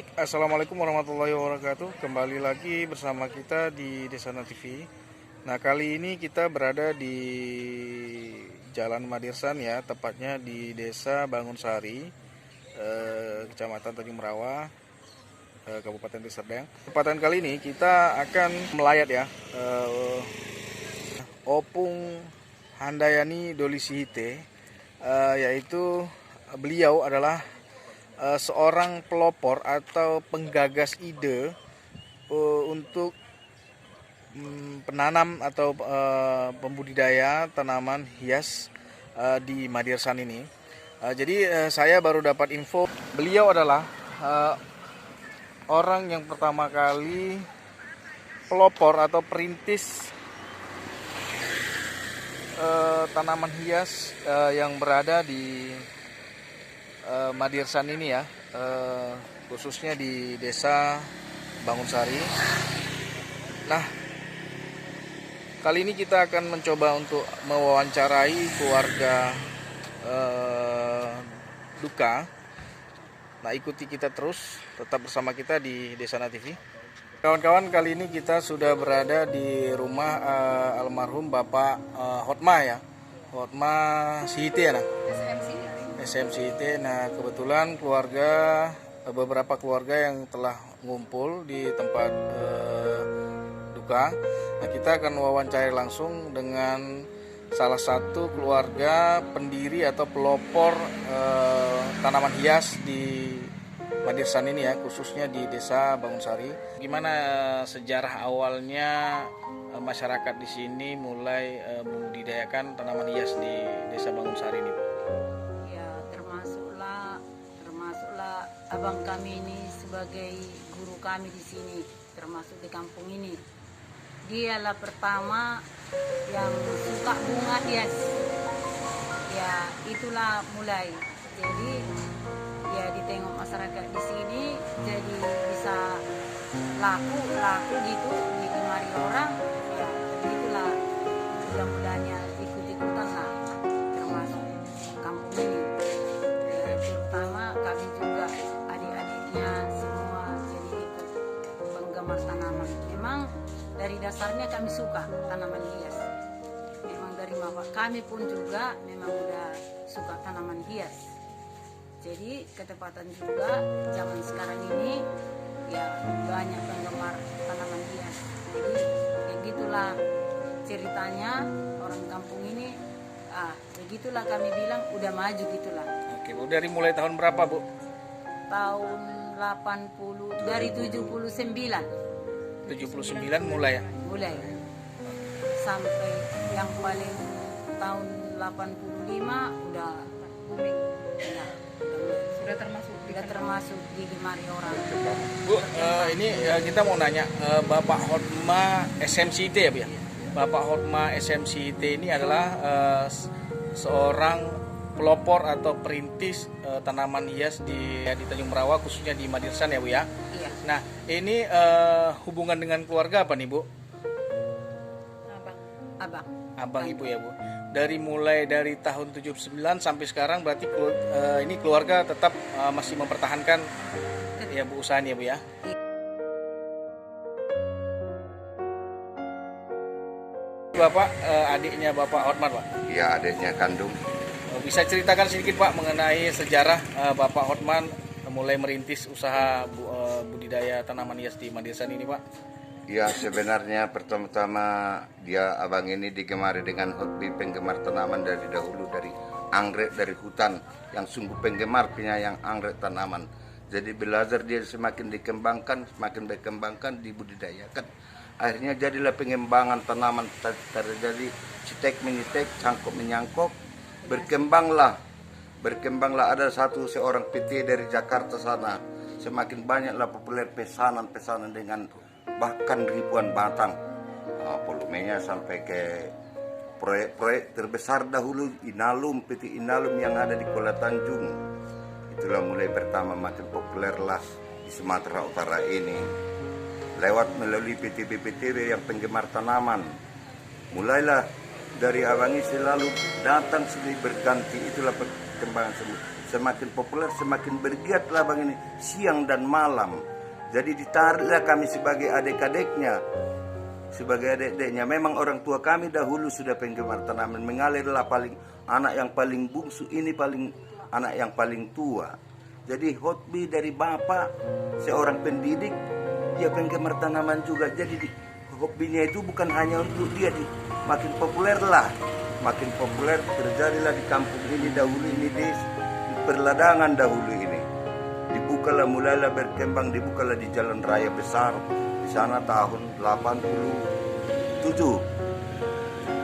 Baik, assalamualaikum warahmatullahi wabarakatuh. Kembali lagi bersama kita di Desana TV. Nah, kali ini kita berada di Jalan Madirsan ya, tepatnya di Desa Bangunsari, Kecamatan Tanjung Merawa, Kabupaten Deli Serdang. Kesempatan kali ini kita akan melayat ya, Opung Handayani Dolisihite, yaitu beliau adalah seorang pelopor atau penggagas ide untuk penanam atau pembudidaya tanaman hias di Madirsan ini. Jadi saya baru dapat info beliau adalah orang yang pertama kali pelopor atau perintis tanaman hias yang berada di Madirsan ini ya, khususnya di Desa Bangunsari. Nah, kali ini kita akan mencoba untuk mewawancarai keluarga duka. Nah, ikuti kita terus, tetap bersama kita di Desana TV. Kawan-kawan, kali ini kita sudah berada di rumah almarhum Bapak Hotma ya, Hotma Sihite ya, nah. SMCT. Nah, kebetulan beberapa keluarga yang telah ngumpul di tempat duka. Nah, kita akan wawancara langsung dengan salah satu keluarga pendiri atau pelopor tanaman hias di Madirsan ini ya, khususnya di Desa Bangunsari. Gimana sejarah awalnya masyarakat di sini mulai membudidayakan tanaman hias di Desa Bangunsari ini, Pak? Abang kami ini sebagai guru kami di sini, termasuk di kampung ini. Dialah pertama yang suka bunga hias. Ya, itulah mulai. Jadi ya ditengok masyarakat di sini, jadi bisa laku gitu digemari orang. Ya, itulah mudah-mudahnya ikut-ikutan lah, termasuk kampung ini. Ya, terutama kami juga semua jadi ikut penggemar tanaman. Memang dari dasarnya kami suka tanaman hias. Memang dari bapak kami pun juga memang udah suka tanaman hias. Jadi ketepatan juga zaman sekarang ini ya banyak penggemar tanaman hias. Jadi ya gitulah ceritanya orang kampung ini. Begitulah kami bilang udah maju gitulah. Oke, Bu, dari mulai tahun berapa, Bu? Tahun 80 dari 79 mulai ya? Mulai sampai yang paling tahun 85 udah booming ya, sudah termasuk digemari orang. Bu, ini kita mau nanya, Bapak Hotma SMCT ya, Bu ya? Bapak Hotma SMCT ini adalah seorang pelopor atau perintis tanaman hias di Tanjung Merawa, khususnya di Madirsan ya, Bu ya. Iya. Nah, ini hubungan dengan keluarga apa nih, Bu? Abang Ibu ya, Bu. Mulai dari tahun 79 sampai sekarang berarti ini keluarga tetap masih mempertahankan ya, Bu, usahanya, Bu ya. Bapak adiknya Bapak Hotman, Pak? Iya, adiknya kandung. Bisa ceritakan sedikit, Pak, mengenai sejarah Bapak Hotman mulai merintis usaha budidaya tanaman hias di Madirsan ini, Pak? Ya, sebenarnya pertama-tama abang ini digemari dengan hobi penggemar tanaman dari dahulu, dari anggrek, dari hutan, yang sungguh penggemar penyayang anggrek tanaman. Jadi belajar dia semakin berkembangkan, dibudidayakan. Akhirnya jadilah pengembangan tanaman, terjadi cetek menyetek, cangkok menyangkok. Berkembanglah ada seorang PT dari Jakarta sana, semakin banyaklah populer pesanan dengan bahkan ribuan batang, volumenya sampai ke proyek terbesar dahulu PT Inalum yang ada di Kuala Tanjung. Itulah mulai pertama makin populer lah di Sumatera Utara ini, melalui PT-PT yang penggemar tanaman. Mulailah dari abang ini selalu datang silih berganti, itulah perkembangan semakin populer, semakin bergiatlah Bang ini siang dan malam. Jadi ditariklah kami sebagai adik-adiknya, sebagai adik-adiknya. Memang orang tua kami dahulu sudah penggemar tanaman, mengalirlah anak yang paling bungsu ini anak yang paling tua. Jadi hobi dari bapak seorang pendidik, dia penggemar tanaman juga. Jadi hobinya itu bukan hanya untuk dia, makin populer, terjadilah di kampung ini dahulu ini di perladangan dahulu ini. Mulailah berkembang, dibukalah di jalan raya besar di sana tahun 87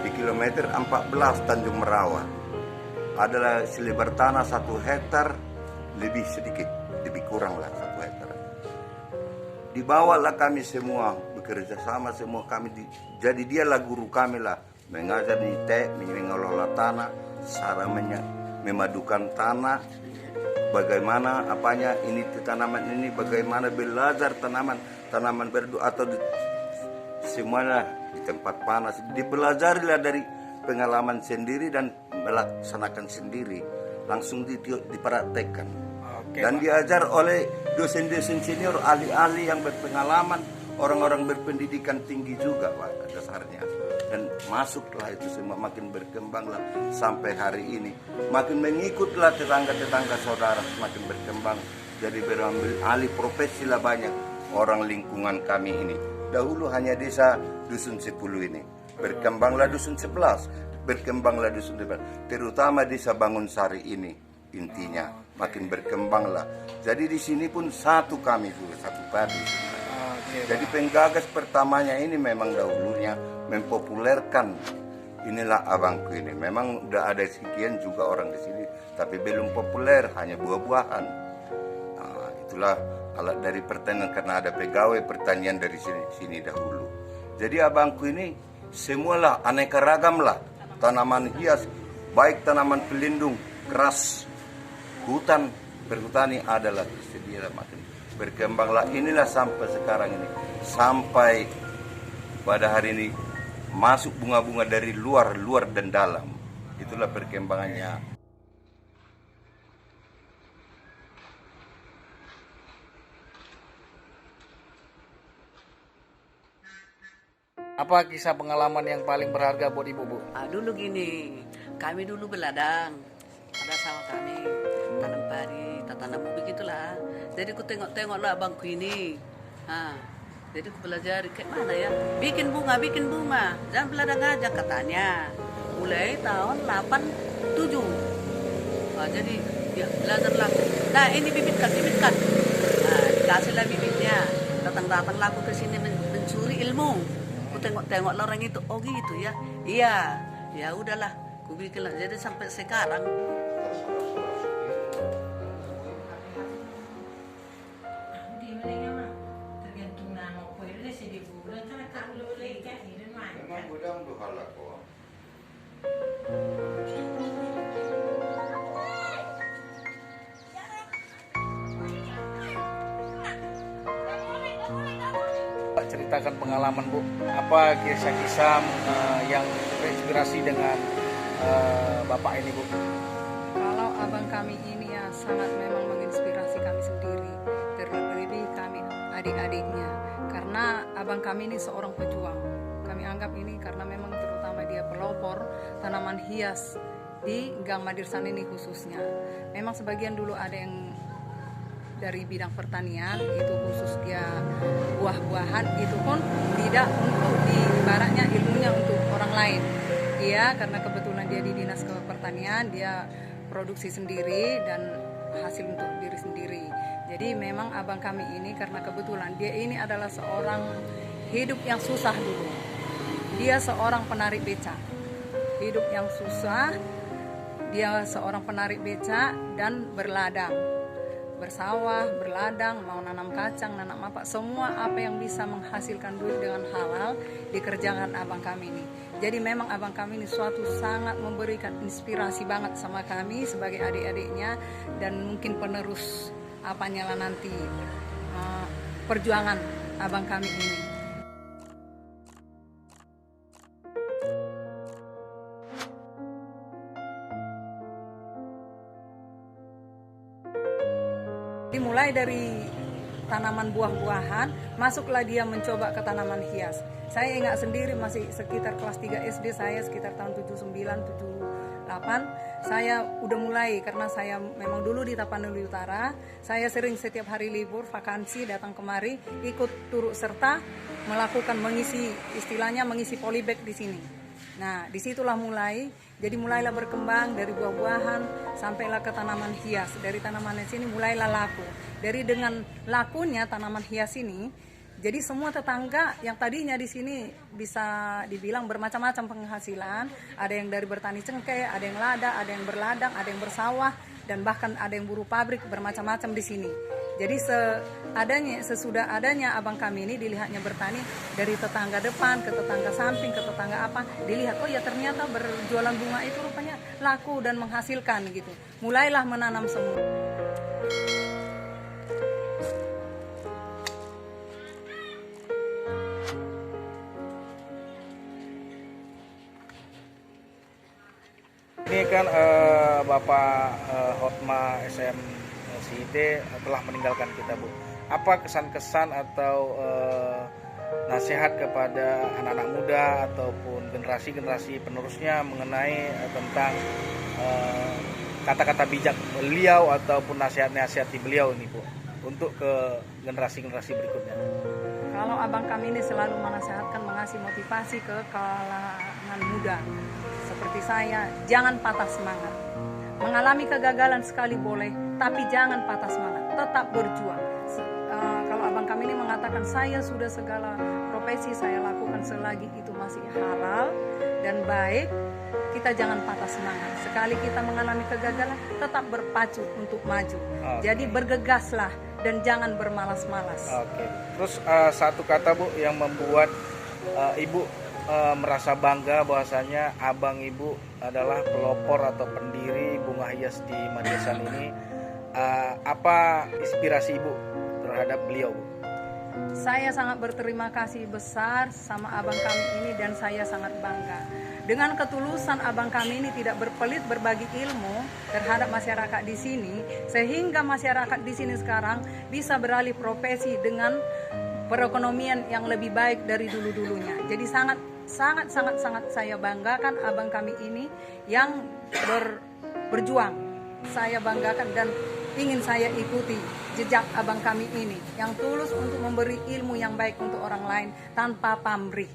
di kilometer 14 Tanjung Merawa. Adalah selebar tanah 1 hektar lebih sedikit, lebih kurang lah 1 hektar. Dibawalah kami semua bekerja sama semua kami jadi dialah guru kami lah, mengajar di mengelola tanah, cara memadukan tanah, bagaimana apanya ini tanaman ini, bagaimana belajar tanaman berdoa atau semuanya di tempat panas. Dipelajarilah dari pengalaman sendiri dan melaksanakan sendiri, langsung dipraktekkan. Dan diajar oleh dosen-dosen senior, ahli-ahli yang berpengalaman, orang-orang berpendidikan tinggi juga Pak dasarnya. Dan masuklah itu semua, makin berkembanglah sampai hari ini. Makin mengikutlah tetangga-tetangga saudara, semakin berkembang. Jadi berambil alih profesi lah banyak orang lingkungan kami ini. Dahulu hanya desa Dusun 10 ini. Berkembanglah Dusun 11, berkembanglah Dusun 11. Terutama desa Bangunsari ini intinya. Makin berkembanglah. Jadi di sini pun satu kami juga, satu padi. Jadi penggagas pertamanya ini memang dahulunya mempopulerkan inilah abangku ini. Memang udah ada sekian juga orang di sini, tapi belum populer, hanya buah-buahan. Nah, itulah alat dari pertanian karena ada pegawai pertanian dari sini dahulu. Jadi abangku ini semualah aneka ragam lah, tanaman hias, baik tanaman pelindung, keras, hutan, berhutani adalah tersedia makin berkembanglah inilah sampai sekarang ini, sampai pada hari ini masuk bunga-bunga dari luar dan dalam. Itulah perkembangannya. Apa kisah pengalaman yang paling berharga buat Ibu, Bu? Dulu gini, kami dulu beladang, ada sawah kami, tanam padi, tanam begitulah. Jadi ku tengok-tengoklah abangku ini. Jadi aku belajar kayak mana ya, bikin bunga, jangan beladang aja katanya. Mulai tahun 87. Jadi ya belajarlah. Nah ini bibitkan. Nah dikasihlah bibitnya. Datang-datanglah aku ke sini mencuri ilmu. Aku tengok-tengoklah orang itu, oh gitu ya. Iya, ya udahlah. Aku bikinlah. Jadi sampai sekarang. Ceritakan pengalaman Bu, apa kisah-kisah yang terinspirasi dengan Bapak ini Bu? Kalau abang kami ini ya sangat memang menginspirasi kami sendiri, terlebih kami adik-adiknya, karena abang kami ini seorang pejuang. Kami anggap ini karena memang terutama dia pelopor tanaman hias di Gang Madirsan ini khususnya. Memang sebagian dulu ada yang dari bidang pertanian, itu khusus dia buah-buahan, itu pun tidak untuk ibaratnya ilmunya untuk orang lain. Dia karena kebetulan dia di dinas pertanian, dia produksi sendiri dan hasil untuk diri sendiri. Jadi memang abang kami ini karena kebetulan dia ini adalah seorang hidup yang susah dulu. Dia seorang penarik becak, hidup yang susah. Dia seorang penarik becak dan berladang, bersawah, berladang, mau nanam kacang, nanam apa, semua apa yang bisa menghasilkan duit dengan halal dikerjakan abang kami ini. Jadi memang abang kami ini suatu sangat memberikan inspirasi banget sama kami sebagai adik-adiknya dan mungkin penerus apanya lah nanti perjuangan abang kami ini. Dimulai dari tanaman buah-buahan, masuklah dia mencoba ke tanaman hias. Saya ingat sendiri masih sekitar kelas 3 SD, saya sekitar tahun 79, 78, saya udah mulai karena saya memang dulu di Tapanuli Utara, saya sering setiap hari libur, vakansi datang kemari, ikut turut serta melakukan mengisi polybag di sini. Nah, disitulah mulai, jadi mulailah berkembang dari buah-buahan sampailah ke tanaman hias. Dari tanaman hias ini mulailah laku. Dari dengan lakunya tanaman hias ini, jadi semua tetangga yang tadinya di sini bisa dibilang bermacam-macam penghasilan, ada yang dari bertani cengkeh, ada yang lada, ada yang berladang, ada yang bersawah, dan bahkan ada yang buruh pabrik, bermacam-macam di sini. Jadi sesudah adanya abang kami ini dilihatnya bertani dari tetangga depan ke tetangga samping ke tetangga apa, dilihat oh ya ternyata berjualan bunga itu rupanya laku dan menghasilkan gitu. Mulailah menanam semua. Ini kan Bapak Hotma SM CIT telah meninggalkan kita, Bu. Apa kesan-kesan atau nasihat kepada anak-anak muda ataupun generasi-generasi penerusnya mengenai tentang kata-kata bijak beliau ataupun nasihat-nasihat beliau ini, Bu, untuk ke generasi-generasi berikutnya? Kalau abang kami ini selalu menasihatkan, mengasih motivasi ke kalangan muda seperti saya, jangan patah semangat. Mengalami kegagalan sekali boleh, tapi jangan patah semangat, tetap berjuang. Kalau abang kami ini mengatakan saya sudah segala profesi saya lakukan selagi itu masih halal dan baik, kita jangan patah semangat. Sekali kita mengalami kegagalan, tetap berpacu untuk maju. Jadi bergegaslah dan jangan bermalas-malas. Oke. Terus satu kata, Bu, yang membuat Ibu merasa bangga bahwasanya abang Ibu adalah pelopor atau pendiri bunga hias di Madesan ini. Apa inspirasi Ibu terhadap beliau, Bu? Saya sangat berterima kasih besar sama abang kami ini dan saya sangat bangga. Dengan ketulusan abang kami ini tidak berpelit berbagi ilmu terhadap masyarakat di sini, sehingga masyarakat di sini sekarang bisa beralih profesi dengan perekonomian yang lebih baik dari dulu-dulunya. Jadi sangat saya banggakan abang kami ini yang berjuang. Saya banggakan dan ingin saya ikuti jejak abang kami ini yang tulus untuk memberi ilmu yang baik untuk orang lain tanpa pamrih.